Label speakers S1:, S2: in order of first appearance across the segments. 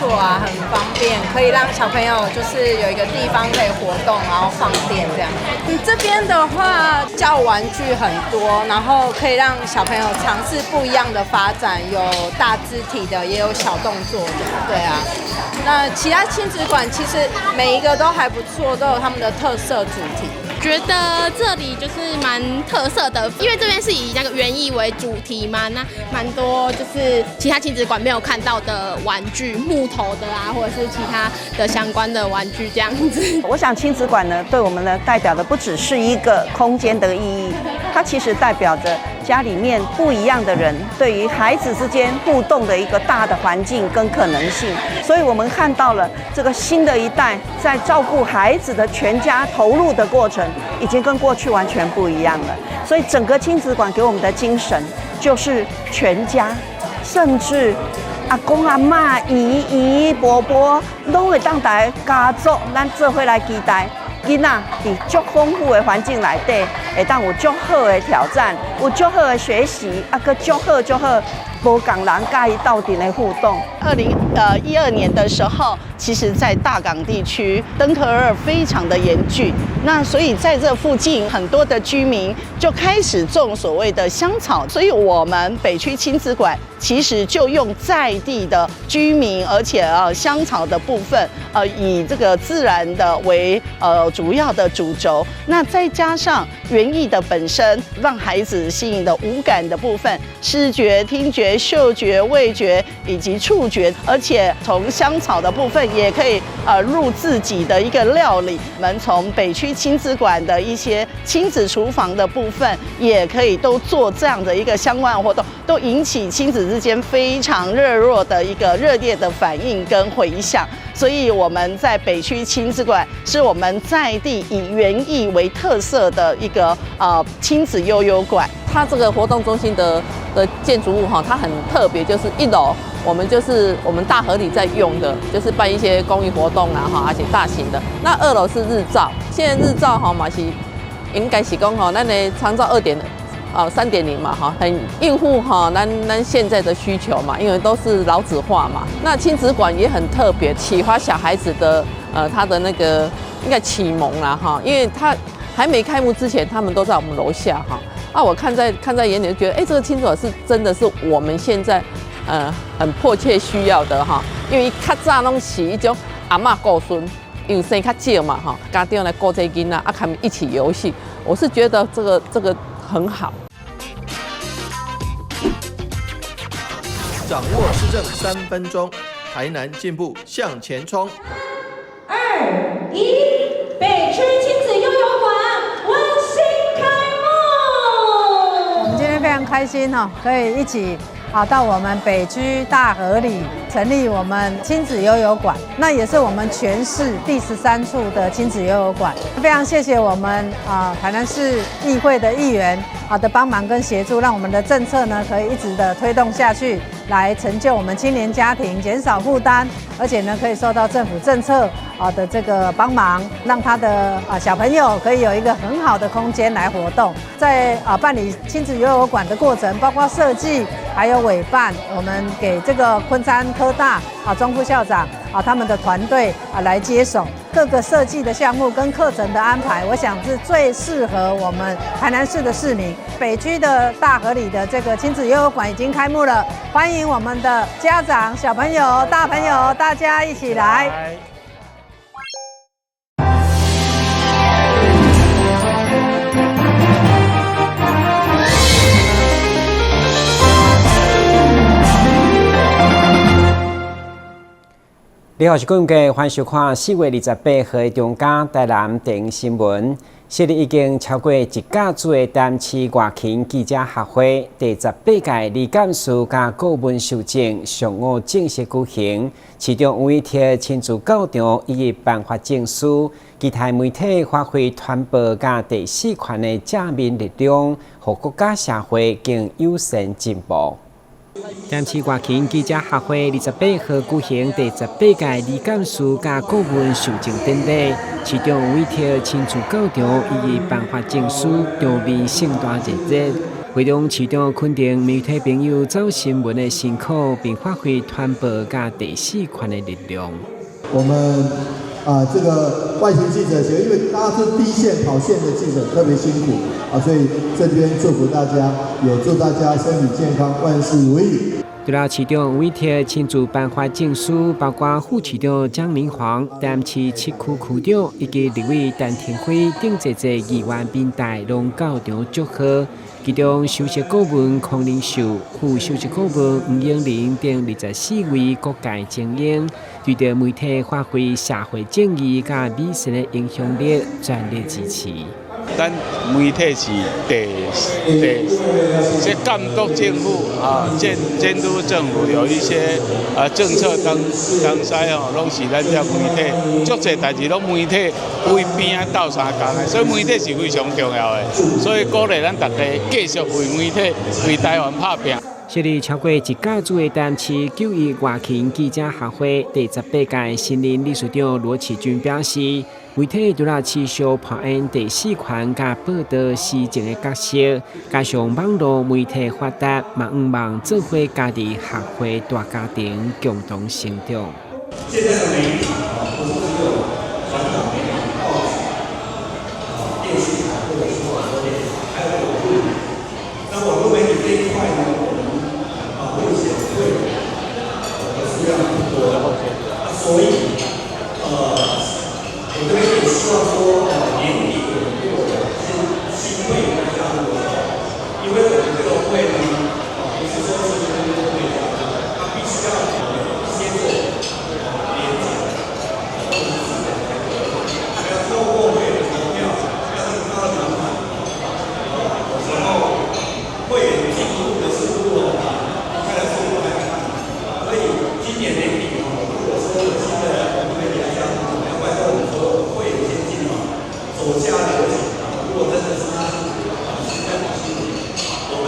S1: 错啊，很方便，可以让小朋友就是有一个地方可以活动，然后放电这样。这边的话教玩具很多，然后可以让小朋友尝试不一样的发展，有大肢体的，也有小动作的，对啊。那其他亲子馆其实每一个都还不错，都有他们的特色主题。
S2: 觉得这里就是蛮特色的，因为这边是以那个园艺为主题嘛，那蛮多就是其他亲子馆没有看到的玩具，木头的啊，或者是其他的相关的玩具这样子。
S3: 我想亲子馆呢，对我们呢代表的不只是一个空间的意义，它其实代表着家里面不一样的人对于孩子之间互动的一个大的环境跟可能性。所以我们看到了这个新的一代在照顾孩子的全家投入的过程，已经跟过去完全不一样了。所以整个亲子馆给我们的精神就是全家，甚至阿公阿嬷、姨姨伯伯都会当台家族，咱做伙来期待。囡仔伫足丰富的环境内底，会当有足好的挑战，有足好的学习，个足好无共人甲伊斗阵的互动。2012年的时候，其实在大港地区登革热非常的严峻，那所以在这附近很多的居民就开始种所谓的香草，所以我们北区亲子馆其实就用在地的居民，而且香草的部分以这个自然的为主要的主轴，那再加上园艺的本身，让孩子吸引的五感的部分，视觉、听觉、嗅觉、味觉以及触觉，而且从香草的部分也可以入自己的一个料理。我们从北区亲子馆的一些亲子厨房的部分，也可以都做这样的一个相关活动，都引起亲子之间非常热络的一个热烈的反应跟回响。所以我们在北区亲子馆是我们在地以园艺为特色的一个亲子悠悠馆。
S4: 它这个活动中心的建筑物哈，它很特别，就是1楼我们大合里在用的，就是办一些公益活动啊哈，而且大型的。那2楼是日照，现在日照哈嘛是应该是讲哈，咱的长照3.0嘛哈，很应付哈咱现在的需求嘛，因为都是老子化嘛。那亲子馆也很特别，启发小孩子的他的那个应该启蒙啦哈，因为他还没开幕之前，他们都在我们楼下哈。我看在眼里就觉得，这个亲子馆是真的是我们现在很迫切需要的哈，因为较早拢是一种阿嬷顾孙，因为生较少嘛哈，家长来顾这囡仔，他们一起游戏，我是觉得这个很好。
S5: 掌握施政3分钟，台南进步向前冲。
S6: 2、1，北区亲子悠游馆温馨开幕。
S7: 我们今天非常开心哈，可以一起到我们北区大合里成立我们亲子悠游馆，那也是我们全市第13处的亲子悠游馆。非常谢谢我们台南市议会的议员的帮忙跟协助，让我们的政策呢可以一直的推动下去，来成就我们青年家庭减少负担，而且呢可以受到政府政策的这个帮忙，让他的小朋友可以有一个很好的空间来活动。在办理亲子悠游馆的过程，包括设计还有委办，我们给这个昆山科大庄副校长他们的团队来接手各个设计的项目跟课程的安排，我想是最适合我们台南市的市民。北区的大合里的这个亲子悠游馆已经开幕了，欢迎我们的家长、小朋友、大朋友，大家一起来。
S8: 你好，是各位欢迎收看4月28号的中嘉台南电新闻。昔日已经超过1甲组的台南市外勤记者协会第18届理监事加顾问受证上午正式举行，其中有一条亲自教场以及颁发证书，其他媒体发挥传播加第4权的正面力量，让国家社会更有sen进步。台南市外勤记者协会28号举行第18届理监事加顾问受证典礼，其中有一条亲自教场以及颁发证书，场面盛大热烈。会中市长肯定媒体朋友走新闻的辛苦，并发挥传播甲第四权的力量。
S9: 我们这个外勤记者因为大家是第一线跑线的记者，特别辛苦所以这边祝福大家，也祝大家身体健康，万事如意。
S8: 除了市长委贴亲自颁发证书，包括副市长江明煌、台南市7区区长以及立委陈廷辉等一个议员民代拢到场祝贺。其中首席顾问孔令秀、副首席顾问吴永玲等24位各界精英，对着媒体发挥社会正义甲美食的影响力，全力支持。
S10: 咱媒体是这监督政府监督政府有一些政策当西拢是咱这媒体，足侪代志拢媒体为边啊斗相共的，所以媒体是非常重要的，所以鼓励咱大家继续为媒体为台湾拍拼。
S8: 设立超过1甲组的台南市9.1外勤记者协会第18届新任理事长罗启军表示，媒体除了持续扮演第四权甲报道时政的角色，加上网络媒体发达，嘛毋忘做伙家己协会大家庭共同成长。
S11: 现在的媒体不是只有传统媒体、报纸、电视台或者是网络电视台，还有网络媒体。那网络媒体这一块呢，我们目前会数量不多的，所以我这边也希望说年底我们给我们新会员加入的，因为我们这个会呢，不是说是跟会员，它必须要有一些做连接，或者是还要透过会员投票，要这个高的门槛，然后会员进入的速度开的速度来看，所以今年年底如果说有新的会员加入，要拜托我们所有会员先进手下留情，如果真的是他新的我们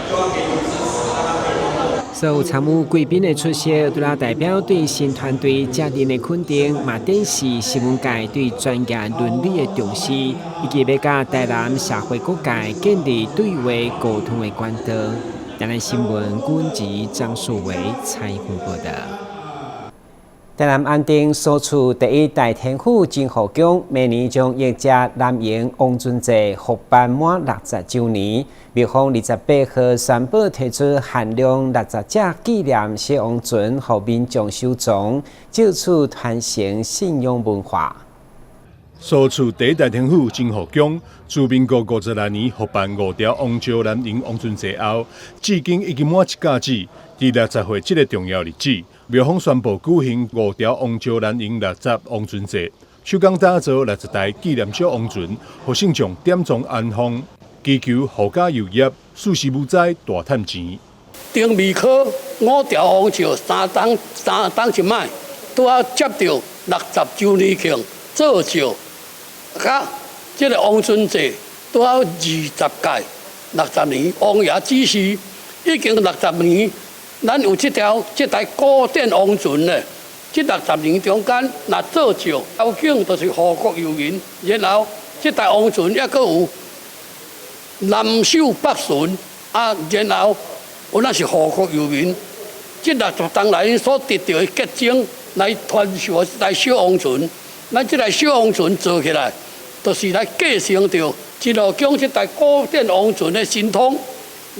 S11: 就要给予支持，让他可以通过。
S8: 所有参与贵宾的出席，除了代表对新团队家人的肯定，嘛展示新闻界对专业伦理的重视，以及要甲台南社会各界建立对话沟通的管道。台南新闻军籍张树维采访报道。台南安定所处第一大天府金河宫，每年将迎接南营王尊节复办满60周年。庙方28号宣布推出限量60只纪念谢王尊，予民众收藏，借此传承信仰文化。
S12: 所处第一大天府金河宫，自民国52年复办5条王朝南营王尊节后，至今已经满1甲子。伫60岁这个重要日子，庙方宣布举行5条王朝南营60王尊节，手工打造60台纪念小王尊，予信众点钟安放，祈求阖家有业，事事无灾，大赚钱。
S13: 丁未科5条王朝3档一摆，拄啊接到60周年庆做照，甲这个王尊节拄啊20届，60年王爷指示已经60年。咱有这台古典王尊呢，这60年中间，若做照，要紧就是护国佑民。然后这台王尊也阁有南守北巡然后有那是护国佑民。这60当来所得到的结晶来传授这台小王尊，咱这台小王尊做起来，就是来继承着一路将这台古典王尊的神通，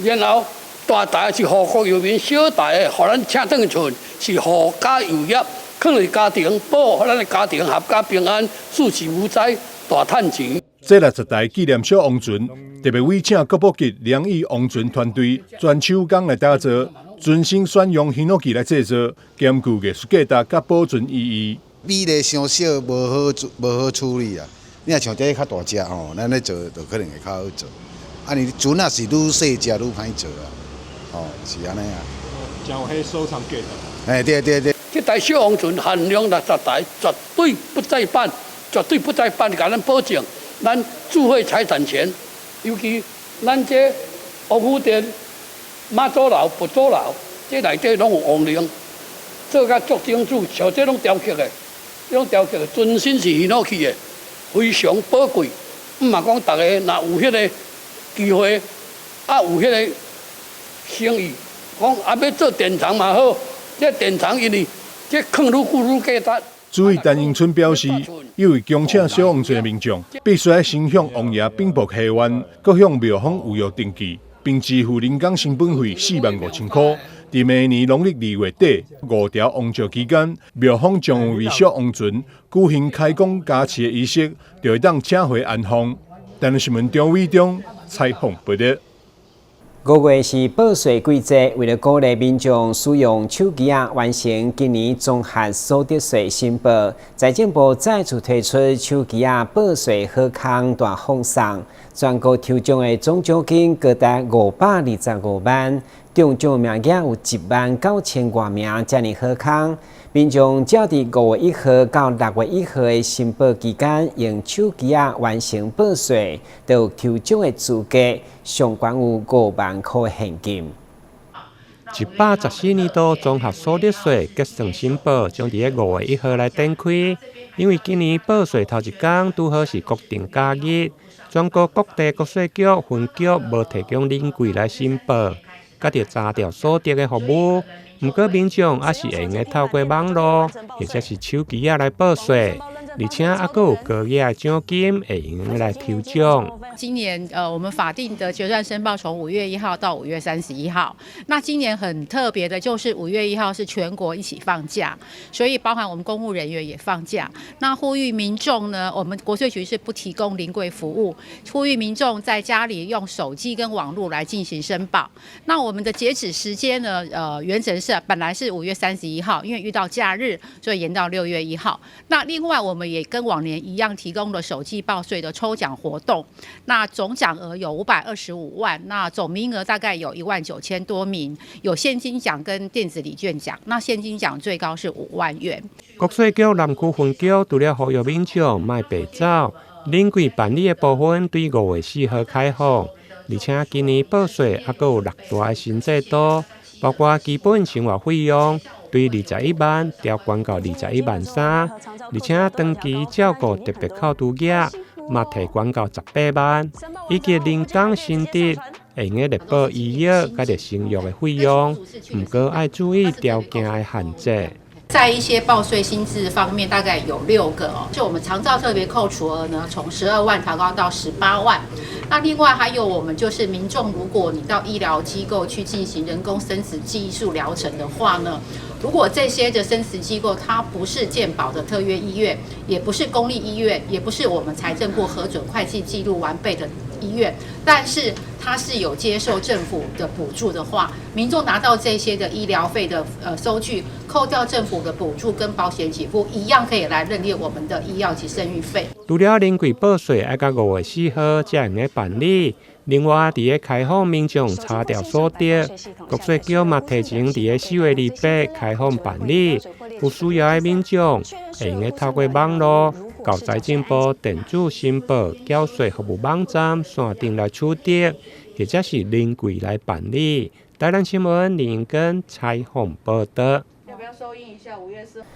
S13: 然后。大台是护国佑民，小台的，互咱请转寸是护家有业，劝咱家庭保护咱的家庭合家平安，事事无灾，大赚钱。
S12: 这60台纪念小王尊，特别委请国宝级良医王尊团队全手工来打造，尊身选用硼努器来制作，兼具艺术价值甲保存意义。
S14: 米咧伤小，无好处理啊！你若像这较大只吼，咱咧做就可能会较好做。你船啊是愈细只愈歹做啊。是安尼啊，
S12: 真有迄收藏价值。
S14: 对。
S13: 这台小王尊限量60台，绝对不再办，甲咱保证，咱智慧财产权，尤其咱这王府殿、妈祖楼、佛祖楼，这内底拢有王灵，做甲足清楚，像这种雕刻的，尊身是硼努器的，非常宝贵。嘛讲大家若有迄个机会。啊有迄个生意，讲啊要做电厂嘛好，这电厂因为这坑愈久愈价值。
S12: 主委陈英春表示，因为强请小王侪民众必须先向王爷禀报客源，各向庙方预约登记，并支付人工成本费45000块。在明年农历2月底5条王石期间，庙方将为小王船举行开工加持的仪式，就会当请回安放。台南新闻张伟忠采访报道。
S8: 5月是报税季节，为了鼓励民众使用手机完成今年综合所得税申报，财政部再次推出手机报税好康大放送，全国抽奖的总奖金高达525万，中奖名额有19000多名，这么好康。民众只要伫5月1号到6月1号的申报期间，用手机完成报税，就有抽奖的资格，上悬有5万块现金。
S15: 114年度综合所得税结算申报将伫5月1号来展开，因为今年报税头一天拄好是国定假日，全国各地国税局分局无提供临柜来申报，甲着查调所得的服务。不过民众也是会用透过网络或者是手机来报税，而且还佫有高额的奖金会用来抽奖。
S16: 今年我们法定的决算申报从5月1号到5月31号。那今年很特别的就是5月1号是全国一起放假，所以包含我们公务人员也放假。那呼吁民众呢，我们国税局是不提供临柜服务，呼吁民众在家里用手机跟网络来进行申报。那我们的截止时间呢，原则是本来是5月31号，因为遇到假日，所以延到6月1号。那另外我们也跟往年一样提供了手机报税的抽奖活动。那总奖额有525万，那总名额大概有19000多名，有现金奖跟电子礼券奖。那现金奖最高是5万元。
S15: 国税局南区分局除了呼吁民众莫白走，临柜办理的部分对5月4号开放，而且今年报税还佫有6大的新制度，包括基本生活费用对21万调悬到21万3，而且长期照顾特别扣除额嘛提悬到18万，以及人工薪资会用来报医药甲着生育的费用，不过要注意条件的限制。
S16: 在一些报税新制方面，大概有6个哦。就我们长照特别扣除额呢，从12万调高到18万。那另外还有我们就是民众，如果你到医疗机构去进行人工生殖技术疗程的话呢，如果这些的生殖机构它不是健保的特约医院，也不是公立医院，也不是我们财政部核准会计记录完备的医院，但是它是有接受政府的补助的话，民众拿到这些的医疗费的收据，扣掉政府的补助跟保险给付，一样可以来认列我们的医药及生育费。
S15: 除了临柜报税要到5月4号才用来办理，另外伫个开放民众查调所得，国税局嘛提前伫个4月28开放办理，有需要的民众会用来透过网络到财政部电子申报缴税服务网站线顶来取得，或者是临柜来办理。台南新闻林英根采访报道。
S16: 要不要收音一下？5月4号。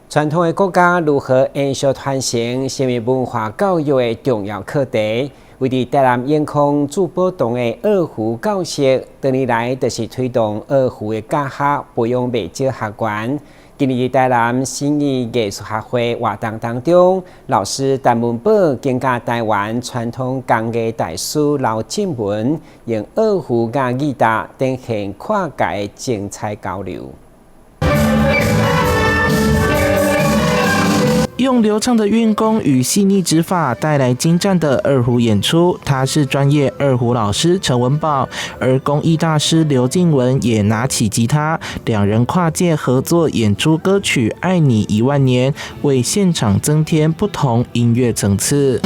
S8: 传统的国家如何延续传承生命文化教育的重要课题，为伫台南延康主保动的二胡教室，多年来就是推动二胡的教学培养未少学员。今年台南新义艺术学会活动当中，老师陈文宝更加台湾传统工艺大师刘静文，用二胡甲吉他展现跨界的精彩交流。
S17: 用流畅的运弓与细腻指法带来精湛的二胡演出。他是专业二胡老师陈文宝，而工艺大师刘静文也拿起吉他，两人跨界合作演出歌曲《爱你1万年》，为现场增添不同音乐层次。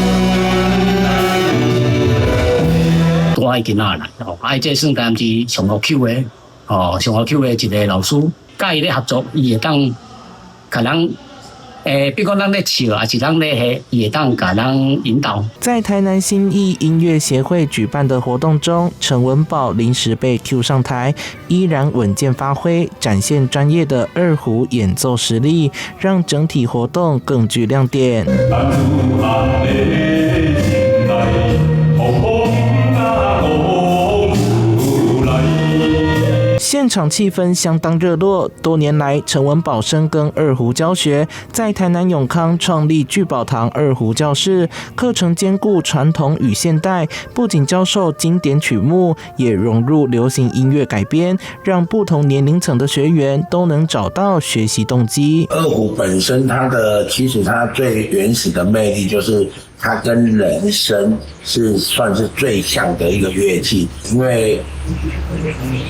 S18: 多爱囡仔来哦，这算当是上好口的哦，上好口的一个老师，甲伊咧合作，伊会当可能。比如讲，咱咧笑，还是咱咧下，也当甲咱引导。
S17: 在台南新义音乐协会举办的活动中，陈文宝临时被 Q 上台，依然稳健发挥，展现专业的二胡演奏实力，让整体活动更具亮点。场气氛相当热络。多年来，陈文宝深耕二胡教学，在台南永康创立聚宝堂二胡教室，课程兼顾传统与现代，不仅教授经典曲目，也融入流行音乐改编，让不同年龄层的学员都能找到学习动机。
S19: 二胡本身其实它最原始的魅力就是它跟人声算是最像的一个乐器，因为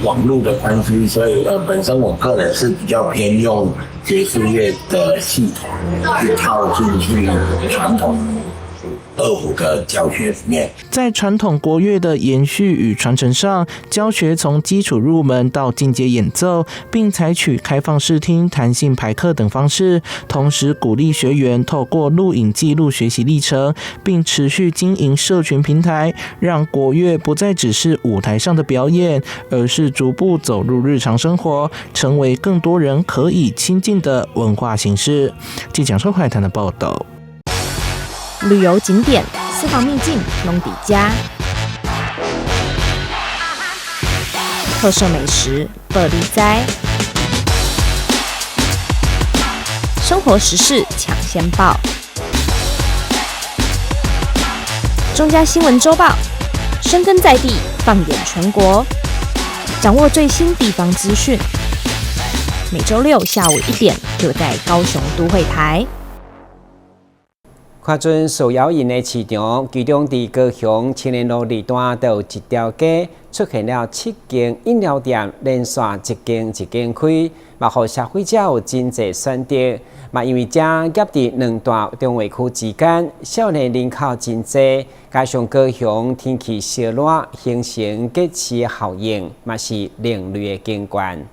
S19: 网络的关系，所以本身我个人是比较偏用爵士乐的系统去套进去传统二胡的教学里面。
S17: 在传统国乐的延续与传承上，教学从基础入门到进阶演奏，并采取开放视听、弹性排课等方式，同时鼓励学员透过录影记录学习历程，并持续经营社群平台，让国乐不再只是舞台上的表演，而是逐步走入日常生活，成为更多人可以亲近的文化形式。记者邱海棠的报道。
S20: 旅游景点、私房秘境拢底家，特色美食百里栽，生活时事抢先报，中嘉新闻周报，深耕在地，放眼全国，掌握最新地方资讯。每周六下午1点，就在高雄都会台。
S8: 看准手摇饮的市场，其中伫高雄青年路二段就有一条街出现了7间饮料店，连续一间一间开，嘛，互消费者有真侪选择。嘛，因为这夹伫两大中卫区之间，少年人口真侪，加上高雄天气烧热，形成结市效应，嘛是另类的景观。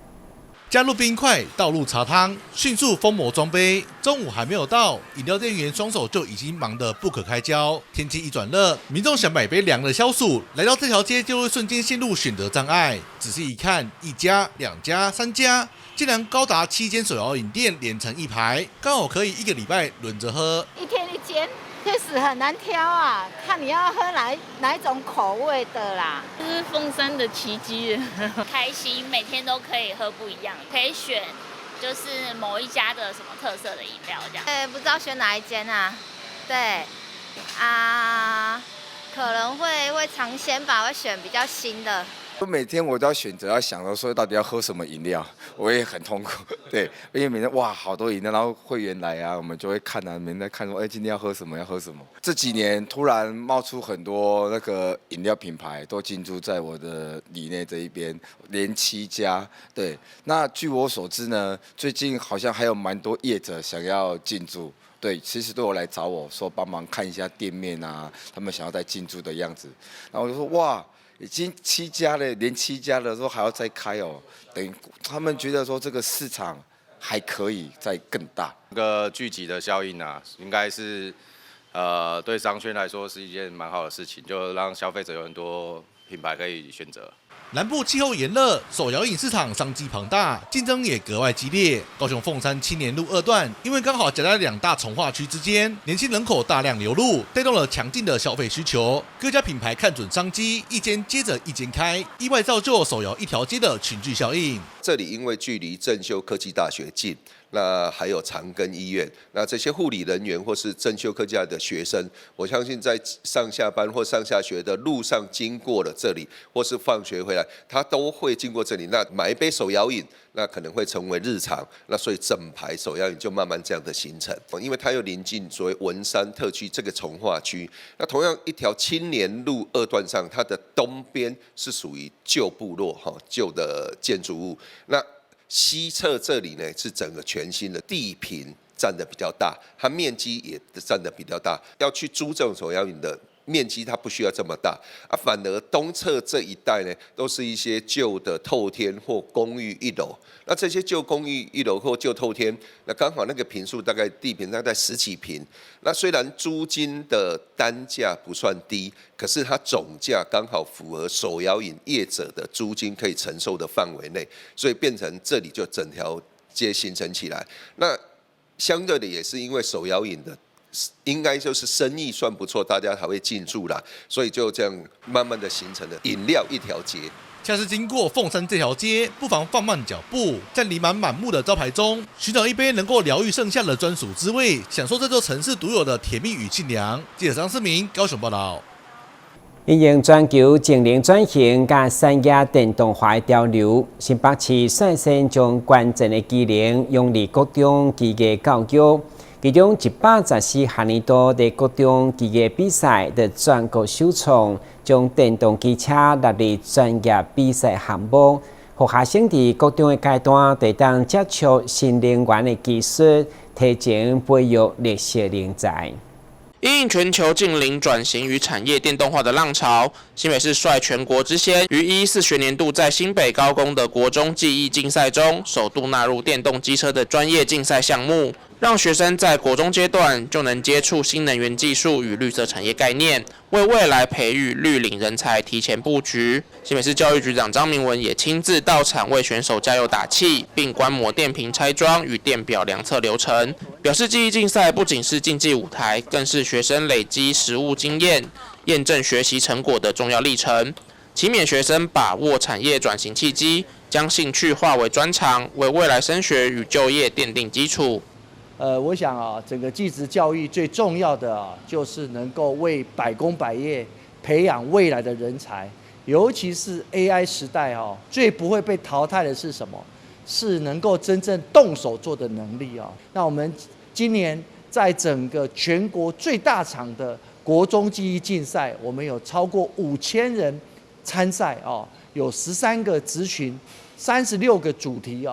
S21: 加入冰块，倒入茶汤，迅速封膜装杯。中午还没有到，饮料店员双手就已经忙得不可开交。天气一转热，民众想买杯凉的消暑，来到这条街就会瞬间陷入选择障碍。仔细一看，1家、2家、3家，竟然高达7间手摇饮店连成一排，刚好可以1个礼拜轮着喝。
S22: 一天1间。确实很难挑啊，看你要喝哪一种口味的啦。
S23: 这是凤山的奇迹，开心，每天都可以喝不一样，可以选就是某一家的什么特色的饮料这样。
S22: 不知道选哪一间啊？对，可能会尝鲜吧，会选比较新的。
S24: 每天我都要选择，要想着说到底要喝什么饮料，我也很痛苦。对，因为每天哇好多饮料，然后会员来啊，我们就会看啊，每天在看说，今天要喝什么，要喝什么。这几年突然冒出很多那个饮料品牌，都进驻在我的里内这一边，连7家。对，那据我所知呢，最近好像还有蛮多业者想要进驻。对，其实都有来找我说帮忙看一下店面啊，他们想要再进驻的样子。然后我就说哇。已经7家了，连7家了，说还要再开哦，等于他们觉得说这个市场还可以再更大。
S25: 这个聚集的效应啊，应该是对商圈来说是一件蛮好的事情，就让消费者有很多品牌可以选择。
S21: 南部气候炎热，手摇饮市场商机庞大，竞争也格外激烈。高雄凤山青年路2段，因为刚好夹在2大重划区之间，年轻人口大量流入，带动了强劲的消费需求。各家品牌看准商机，一间接着一间开，意外造就手摇一条街的群聚效应。
S26: 这里因为距离正修科技大学近，那还有长庚医院，那这些护理人员或是正修科技的学生，我相信在上下班或上下学的路上经过了这里，或是放学回来，他都会经过这里。那买一杯手摇饮，那可能会成为日常。那所以整排手摇饮就慢慢这样的形成，因为它又临近所谓文山特区这个重划区。那同样一条青年路2段上，它的东边是属于旧部落旧的建筑物。那西侧这里呢是整个全新的地坪占的比较大，它面积也占的比较大。要去租这种手摇饮的面积它不需要这么大啊，反而东侧这一带呢都是一些旧的透天或公寓1楼。那这些旧公寓1楼或旧透天，那刚好那个坪数大概地坪大概10几坪。那虽然租金的单价不算低，可是它总价刚好符合手摇饮业者的租金可以承受的范围内，所以变成这里就整条街形成起来。那相对的也是因为手摇饮的应该就是生意算不错，大家才会进驻啦，所以就这样慢慢的形成了饮料一条街。
S21: 下次经过凤山这条街，不妨放慢脚步，在琳琅满目的招牌中，寻找一杯能够疗愈盛夏的专属滋味，享受这座城市独有的甜蜜与清凉。记者张思明高雄报道。
S8: 因应全球净零转型甲产业电动化的潮流，新北市率先将关键的技能用于各种技艺教育，其中114项年度的各种技艺比赛的全国首创，将电动机车纳入专业比赛项目，让学生伫各种的阶段会当接触新能源的技术，提前培育绿色人才。
S1: 因应全球净零转型与产业电动化的浪潮，新北市率全国之先，于114学年度在新北高工的国中技艺竞赛中，首度纳入电动机车的专业竞赛项目，让学生在国中阶段就能接触新能源技术与绿色产业概念，为未来培育绿领人才提前布局。新北市教育局长张明文也亲自到场为选手加油打气，并观摩电瓶拆装与电表量测流程，表示技艺竞赛不仅是竞技舞台，更是学生累积实务经验、验证学习成果的重要历程。期勉学生把握产业转型契机，将兴趣化为专长，为未来升学与就业奠定基础。
S2: 我想整个技职教育最重要的就是能够为百工百业培养未来的人才，尤其是 AI 时代最不会被淘汰的是什么？是能够真正动手做的能力那我们今年在整个全国最大场的国中技艺竞赛，我们有超过5000人参赛有13个职群，36个主题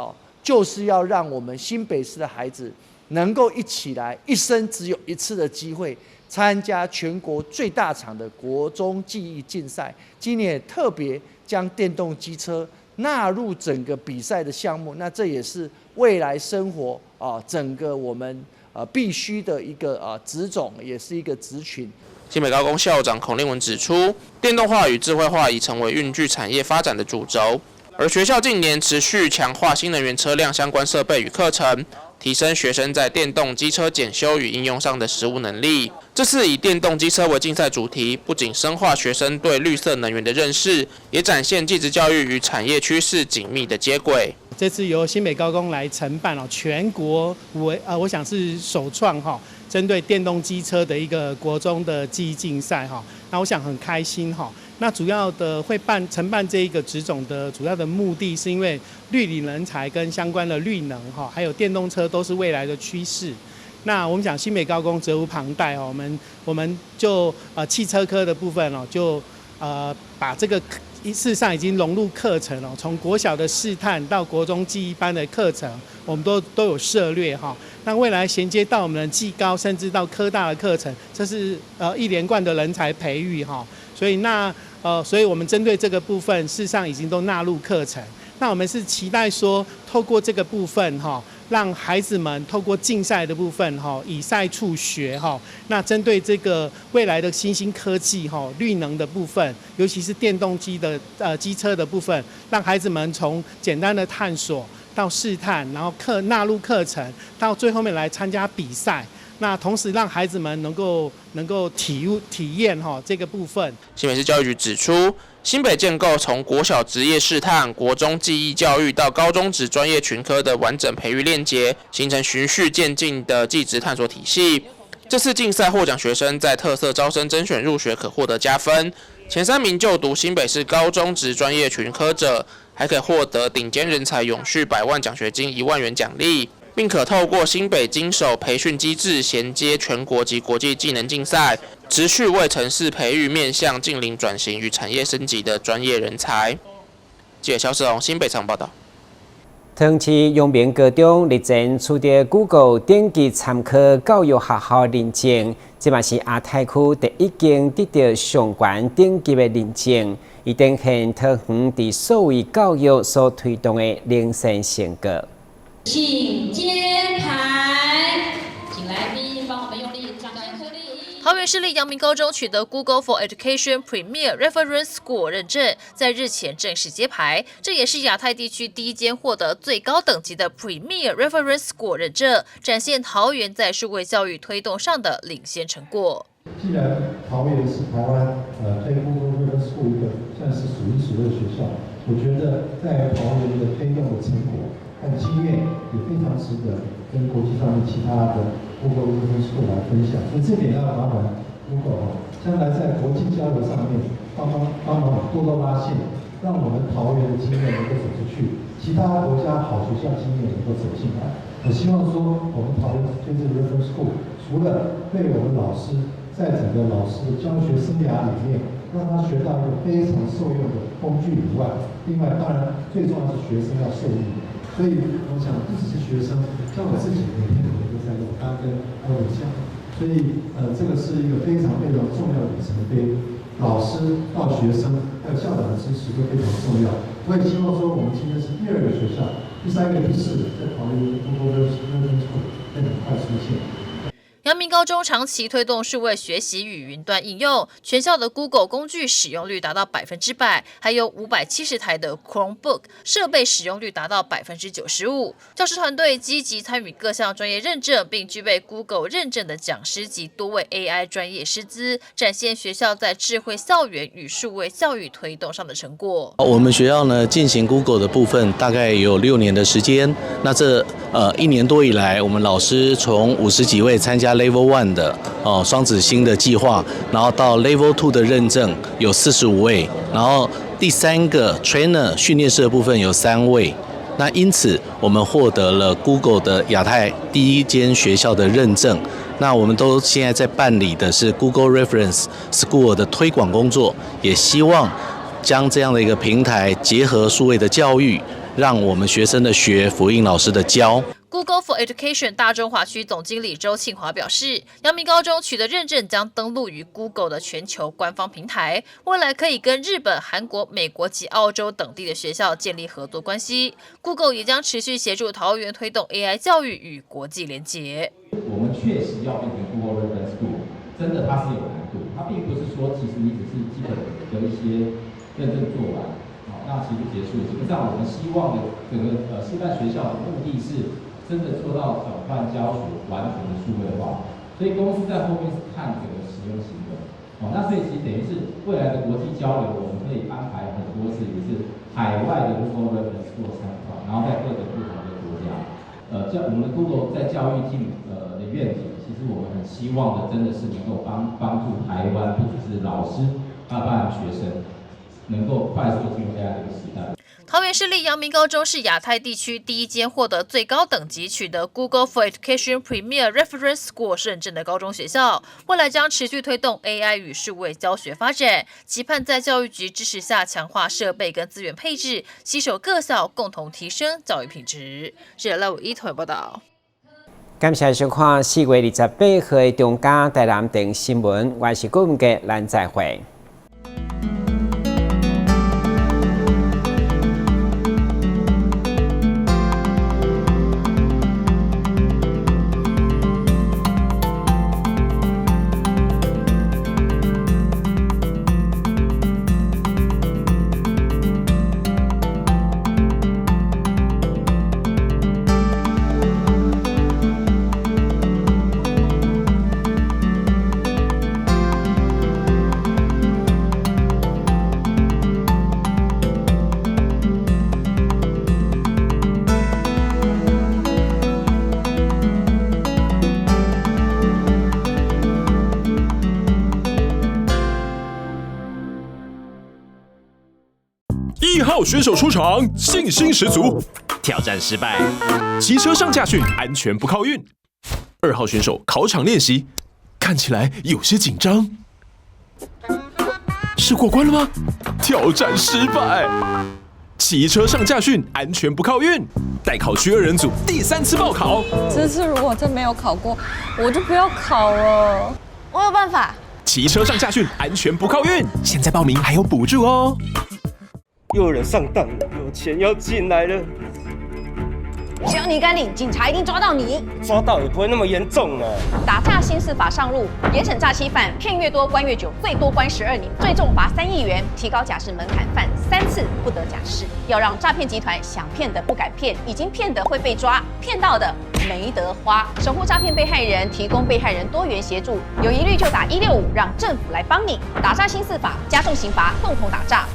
S2: 就是要让我们新北市的孩子能够一起来，一生只有一次的机会参加全国最大场的国中技艺竞赛。今年也特别将电动机车纳入整个比赛的项目，那这也是未来生活整个我们必须的一个职种，也是一个职群。
S1: 新北高工校长孔令文指出，电动化与智慧化已成为运具产业发展的主轴，而学校近年持续强化新能源车辆相关设备与课程，提升学生在电动机车检修与应用上的实务能力。这次以电动机车为竞赛主题，不仅深化学生对绿色能源的认识，也展现技职教育与产业趋势紧密的接轨。
S3: 这次由新北高工来承办全国我想是首创针对电动机车的一个国中的技艺竞赛那我想很开心那主要的会承办这一个职种的主要的目的，是因为绿领人才跟相关的绿能还有电动车都是未来的趋势。那我们讲新北高工责无旁贷我们就汽车科的部分就把这个事实上已经融入课程从国小的试探到国中技艺班的课程，我们都有涉略那未来衔接到我们的技高，甚至到科大的课程，这是一连贯的人才培育所以我们针对这个部分，事实上已经都纳入课程。那我们是期待说，透过这个部分让孩子们透过竞赛的部分以赛处学那针对这个未来的新兴科技绿能的部分，尤其是电动机的机车的部分，让孩子们从简单的探索到试探，然后纳入课程，到最后面来参加比赛。那同时让孩子们能够体验这个部分。
S1: 新北市教育局指出，新北建构从国小职业试探、国中技艺教育到高中职专业群科的完整培育链接，形成循序渐进的技职探索体系。这次竞赛获奖学生在特色招生甄选入学可获得加分，前3名就读新北市高中职专业群科者，还可获得顶尖人才永续100万奖学金1万元奖励，并可透过新北经手培训机制衔接全国及国际技能竞赛，持续为城市培育面向净零转型与产业升级的专业人才。记者肖世宏新北场报道。
S8: 长期阳明高中日前取得 Google 顶级参考教育学校认证，这嘛是亚太区第一间得到上关顶级的认证，以展现桃园伫所谓教育所推动的领先成果。
S4: 请揭牌，请来宾帮我们用力掌声鼓励。
S5: 桃园市立阳明高中取得 Google for Education Premier Reference School 认证，在日前正式揭牌，这也是亚太地区第一间获得最高等级的 Premier Reference School 认证，展现桃园在数位教育推动上的领先成果。
S6: 既然桃园是台湾推 Google River School 一个算是数一数二的学校，我觉得在桃园的推动的成果和经验也非常值得跟国际上面其他的 Google River School 来分享。所以这点要麻烦 Google 将来在国际交流上面帮忙多多拉线，让我们桃园的经验能够走出去，其他国家好学校经验能够走进来。我希望说，我们桃园推这个 River School， 除了对我们老师在整个老师的教学生涯里面，让他学到一个非常受用的工具以外，另外当然最重要是学生要受益。所以我想不只是学生，像我自己每天都在用，刚跟各位讲，所以这个是一个非常非常重要的里程碑。老师到学生还有校长的支持都非常重要。我也希望说，我们今天是第2个学校，第3个、第4个在桃园Google River School会很快出现。
S5: 阳明高中长期推动数位学习与云端应用，全校的 Google 工具使用率达到100%，还有570台的 Chromebook 设备使用率达到95%。教师团队积极参与各项专业认证，并具备 Google 认证的讲师及多位 AI 专业师资，展现学校在智慧校园与数位教育推动上的成果。
S7: 我们学校呢进行 Google 的部分大概有6年的时间，那这1年多以来，我们老师从50几位参加Level 1的双子星的计划，然后到 Level 2的认证有45位，然后第3个 Trainer 训练师的部分有3位。那因此我们获得了 Google 的亚太第1间学校的认证。那我们都现在在办理的是 Google Reference School 的推广工作，也希望将这样的一个平台结合数位的教育，让我们学生的学，辅印老师的教。
S5: Google for Education 大中华区总经理周庆华表示，阳明高中取得认证将登录于 Google 的全球官方平台，未来可以跟日本、韩国、美国及澳洲等地的学校建立合作关系。Google 也将持续协助桃园推动 AI 教育与国际连结。
S9: 我们确实要变成 Google Reference School， 真的它是有难度，它并不是说其实你只是基本的一些认证做完，那其实就结束。基本上我们希望的整个示范学校的目的是真的做到转换教学完全的数位化，所以公司在后面是看整个使用行为，那所以其实等于是未来的国际交流，我们可以安排很多次，也是海外的 Google Reference School 参访，然后在各个不同的国家，我们的 Google 在教育team的愿景，其实我们很希望的真的是能够帮助台湾不只是老师，包含学生，能够快速进入 AI 这个时代。
S5: 桃园市立阳明高中是亚太地区第1间获得最高等级取得 Google for Education Premier Reference School 认证的高中学校，未来将持续推动 AI 与数位教学发展，期盼在教育局支持下强化设备跟资源配置，携手各校共同提升教育品质。是651台报道。
S8: 感谢收看4月28号的中嘉台南电新闻，我是顾文杰，咱再会。
S10: 1号选手出场，信心十足，挑战失败，骑车上驾训，安全不靠运。2号选手考场练习，看起来有些紧张，是过关了吗？挑战失败，骑车上驾训，安全不靠运。待考区2人组第3次报考，
S11: 这次如果真没有考过，我就不要考了。我有办法。
S10: 骑车上驾训，安全不靠运。现在报名还有补助哦。
S14: 又有人上当了，有钱要进来了。
S27: 只要你敢领，警察一定抓到你。
S14: 抓到也不会那么严重啊。
S27: 打诈新四法上路，严惩诈欺犯，骗越多关越久，最多关12年，最重罚3亿元，提高假释门槛，犯3次不得假释。要让诈骗集团想骗的不敢骗，已经骗的会被抓，骗到的没得花。守护诈骗被害人，提供被害人多元协助，有疑虑就打165，让政府来帮你。打诈新4法，加重刑罚，共同打诈。